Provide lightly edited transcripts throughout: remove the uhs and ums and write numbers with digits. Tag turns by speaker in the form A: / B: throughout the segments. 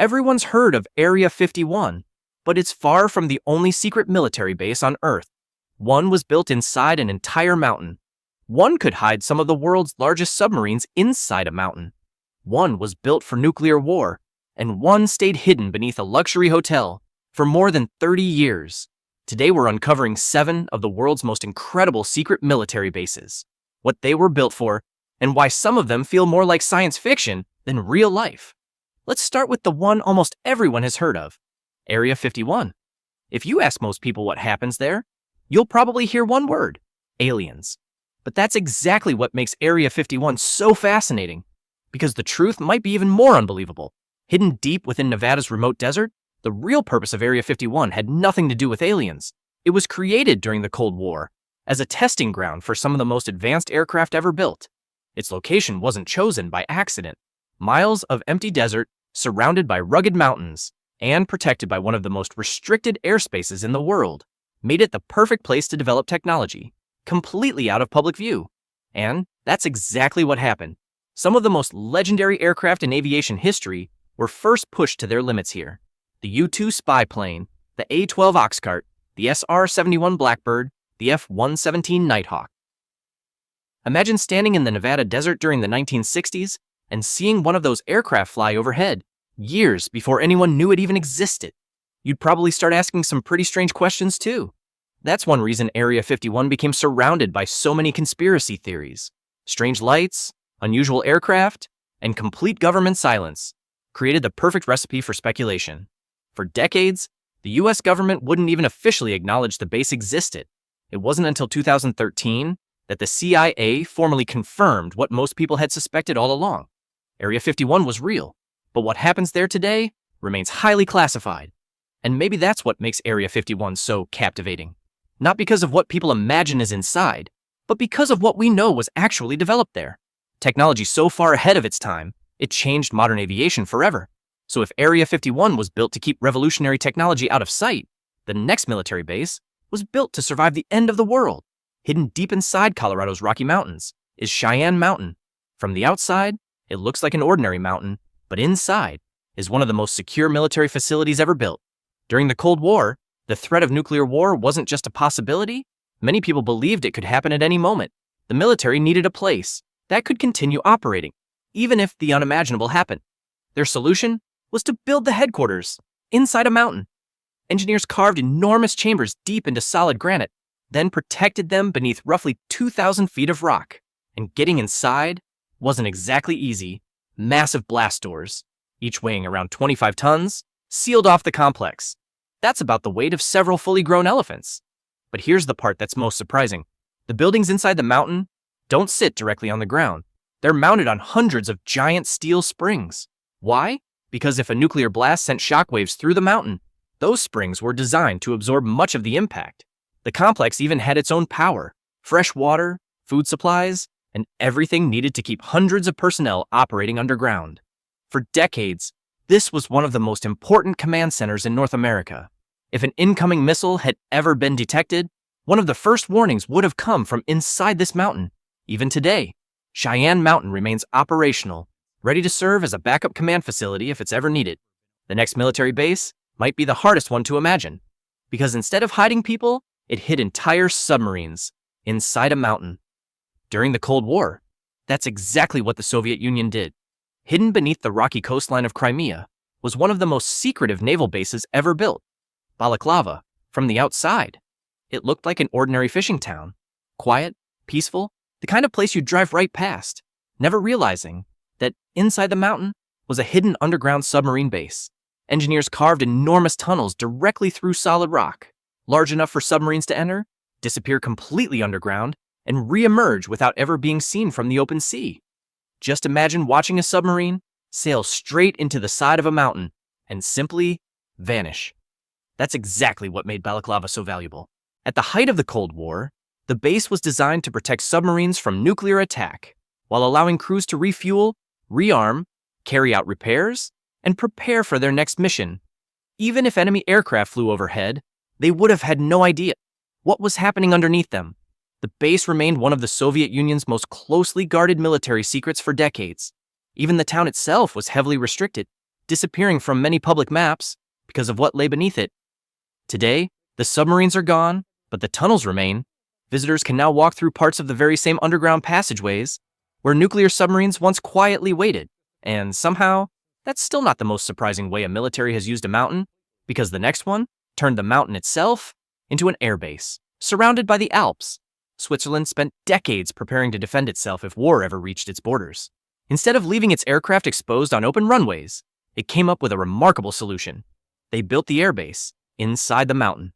A: Everyone's heard of Area 51, but it's far from the only secret military base on Earth. One was built inside an entire mountain. One could hide some of the world's largest submarines inside a mountain. One was built for nuclear war, and one stayed hidden beneath a luxury hotel for more than 30 years. Today we're uncovering 7 of the world's most incredible secret military bases, what they were built for, and why some of them feel more like science fiction than real life. Let's start with the one almost everyone has heard of, Area 51. If you ask most people what happens there, you'll probably hear one word: aliens. But that's exactly what makes Area 51 so fascinating, because the truth might be even more unbelievable. Hidden deep within Nevada's remote desert, the real purpose of Area 51 had nothing to do with aliens. It was created during the Cold War as a testing ground for some of the most advanced aircraft ever built. Its location wasn't chosen by accident. Miles of empty desert, surrounded by rugged mountains, and protected by one of the most restricted airspaces in the world, made it the perfect place to develop technology, completely out of public view. And that's exactly what happened. Some of the most legendary aircraft in aviation history were first pushed to their limits here. The U-2 spy plane, the A-12 Oxcart, the SR-71 Blackbird, the F-117 Nighthawk. Imagine standing in the Nevada desert during the 1960s and seeing one of those aircraft fly overhead, years before anyone knew it even existed. You'd probably start asking some pretty strange questions too. That's one reason Area 51 became surrounded by so many conspiracy theories. Strange lights, unusual aircraft, and complete government silence created the perfect recipe for speculation. For decades, the US government wouldn't even officially acknowledge the base existed. It wasn't until 2013 that the CIA formally confirmed what most people had suspected all along. Area 51 was real, but what happens there today remains highly classified. And maybe that's what makes Area 51 so captivating. Not because of what people imagine is inside, but because of what we know was actually developed there. Technology so far ahead of its time, it changed modern aviation forever. So if Area 51 was built to keep revolutionary technology out of sight, the next military base was built to survive the end of the world. Hidden deep inside Colorado's Rocky Mountains is Cheyenne Mountain. From the outside, it looks like an ordinary mountain, but inside is one of the most secure military facilities ever built. During the Cold War, the threat of nuclear war wasn't just a possibility. Many people believed it could happen at any moment. The military needed a place that could continue operating, even if the unimaginable happened. Their solution was to build the headquarters inside a mountain. Engineers carved enormous chambers deep into solid granite, then protected them beneath roughly 2,000 feet of rock. And getting inside wasn't exactly easy. Massive blast doors, each weighing around 25 tons, sealed off the complex. That's about the weight of several fully grown elephants. But here's the part that's most surprising. The buildings inside the mountain don't sit directly on the ground. They're mounted on hundreds of giant steel springs. Why? Because if a nuclear blast sent shockwaves through the mountain, those springs were designed to absorb much of the impact. The complex even had its own power, fresh water, food supplies, and everything needed to keep hundreds of personnel operating underground. For decades, this was one of the most important command centers in North America. If an incoming missile had ever been detected, one of the first warnings would have come from inside this mountain. Even today, Cheyenne Mountain remains operational, ready to serve as a backup command facility if it's ever needed. The next military base might be the hardest one to imagine, because instead of hiding people, it hid entire submarines inside a mountain. During the Cold War, that's exactly what the Soviet Union did. Hidden beneath the rocky coastline of Crimea was one of the most secretive naval bases ever built. Balaklava, from the outside, it looked like an ordinary fishing town. Quiet, peaceful, the kind of place you'd drive right past, never realizing that inside the mountain was a hidden underground submarine base. Engineers carved enormous tunnels directly through solid rock, large enough for submarines to enter, disappear completely underground, and re-emerge without ever being seen from the open sea. Just imagine watching a submarine sail straight into the side of a mountain and simply vanish. That's exactly what made Balaklava so valuable. At the height of the Cold War, the base was designed to protect submarines from nuclear attack, while allowing crews to refuel, rearm, carry out repairs, and prepare for their next mission. Even if enemy aircraft flew overhead, they would have had no idea what was happening underneath them. The base remained one of the Soviet Union's most closely guarded military secrets for decades. Even the town itself was heavily restricted, disappearing from many public maps because of what lay beneath it. Today, the submarines are gone, but the tunnels remain. Visitors can now walk through parts of the very same underground passageways where nuclear submarines once quietly waited. And somehow, that's still not the most surprising way a military has used a mountain, because the next one turned the mountain itself into an airbase, surrounded by the Alps. Switzerland spent decades preparing to defend itself if war ever reached its borders. Instead of leaving its aircraft exposed on open runways, it came up with a remarkable solution. They built the airbase inside the mountain.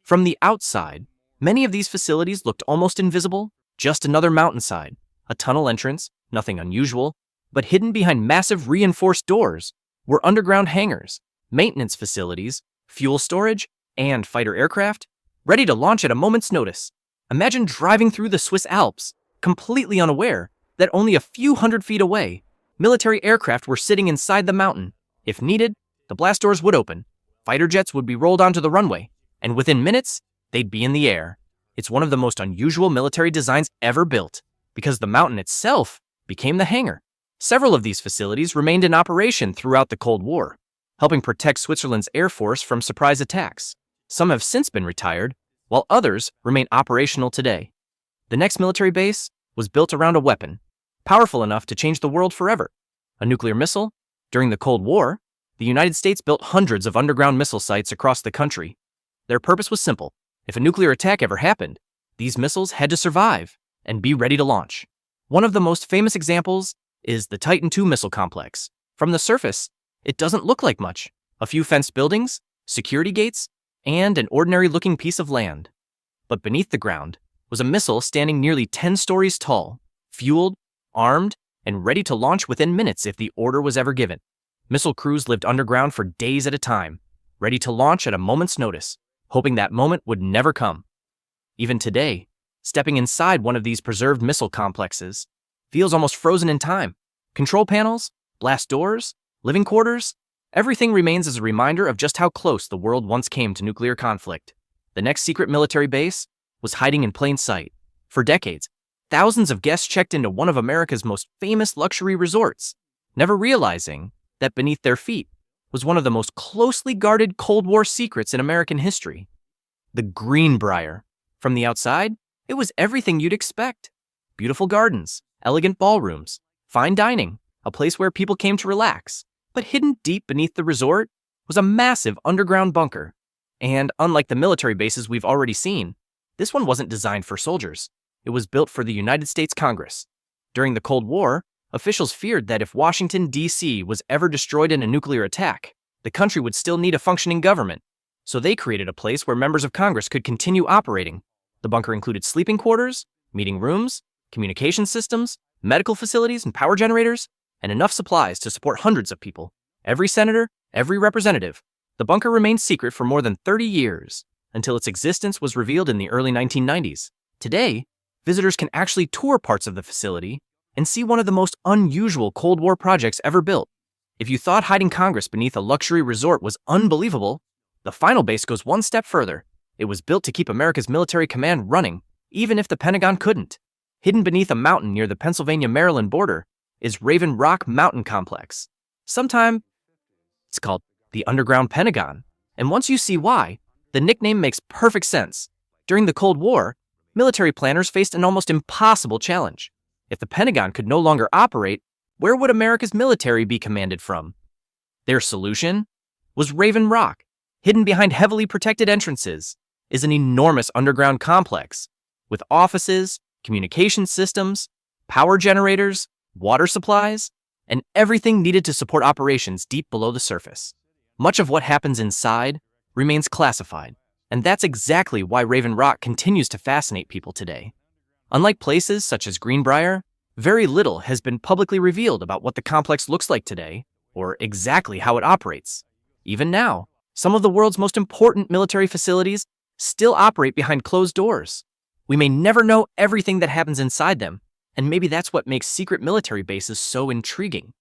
A: From the outside, many of these facilities looked almost invisible, just another mountainside, a tunnel entrance, nothing unusual, but hidden behind massive reinforced doors were underground hangars, maintenance facilities, fuel storage, and fighter aircraft, ready to launch at a moment's notice. Imagine driving through the Swiss Alps, completely unaware that only a few hundred feet away, military aircraft were sitting inside the mountain. If needed, the blast doors would open, fighter jets would be rolled onto the runway, and within minutes, they'd be in the air. It's one of the most unusual military designs ever built, because the mountain itself became the hangar. Several of these facilities remained in operation throughout the Cold War, helping protect Switzerland's air force from surprise attacks. Some have since been retired, while others remain operational today. The next military base was built around a weapon, powerful enough to change the world forever: a nuclear missile. During the Cold War, the United States built hundreds of underground missile sites across the country. Their purpose was simple: if a nuclear attack ever happened, these missiles had to survive and be ready to launch. One of the most famous examples is the Titan II missile complex. From the surface, it doesn't look like much: a few fenced buildings, security gates, and an ordinary-looking piece of land. But beneath the ground was a missile standing nearly 10 stories tall, fueled, armed, and ready to launch within minutes if the order was ever given. Missile crews lived underground for days at a time, ready to launch at a moment's notice, hoping that moment would never come. Even today, stepping inside one of these preserved missile complexes feels almost frozen in time. Control panels, blast doors, living quarters, everything remains as a reminder of just how close the world once came to nuclear conflict. The next secret military base was hiding in plain sight. For decades, thousands of guests checked into one of America's most famous luxury resorts, never realizing that beneath their feet was one of the most closely guarded Cold War secrets in American history: the Greenbrier. From the outside, it was everything you'd expect: beautiful gardens, elegant ballrooms, fine dining, a place where people came to relax. But hidden deep beneath the resort was a massive underground bunker. And unlike the military bases we've already seen, this one wasn't designed for soldiers. It was built for the United States Congress. During the Cold War, officials feared that if Washington, D.C. was ever destroyed in a nuclear attack, the country would still need a functioning government. So they created a place where members of Congress could continue operating. The bunker included sleeping quarters, meeting rooms, communication systems, medical facilities, and power generators, and enough supplies to support hundreds of people. Every senator, every representative. The bunker remained secret for more than 30 years, until its existence was revealed in the early 1990s. Today, visitors can actually tour parts of the facility and see one of the most unusual Cold War projects ever built. If you thought hiding Congress beneath a luxury resort was unbelievable, the final base goes one step further. It was built to keep America's military command running, even if the Pentagon couldn't. Hidden beneath a mountain near the Pennsylvania-Maryland border is Raven Rock Mountain Complex. Sometimes it's called the Underground Pentagon, and once you see why, the nickname makes perfect sense. During the Cold War, military planners faced an almost impossible challenge. If the Pentagon could no longer operate, where would America's military be commanded from? Their solution was Raven Rock. Hidden behind heavily protected entrances is an enormous underground complex with offices, communication systems, power generators, water supplies, and everything needed to support operations deep below the surface. Much of what happens inside remains classified, and that's exactly why Raven Rock continues to fascinate people today. Unlike places such as Greenbrier, very little has been publicly revealed about what the complex looks like today, or exactly how it operates. Even now, some of the world's most important military facilities still operate behind closed doors. We may never know everything that happens inside them, and maybe that's what makes secret military bases so intriguing.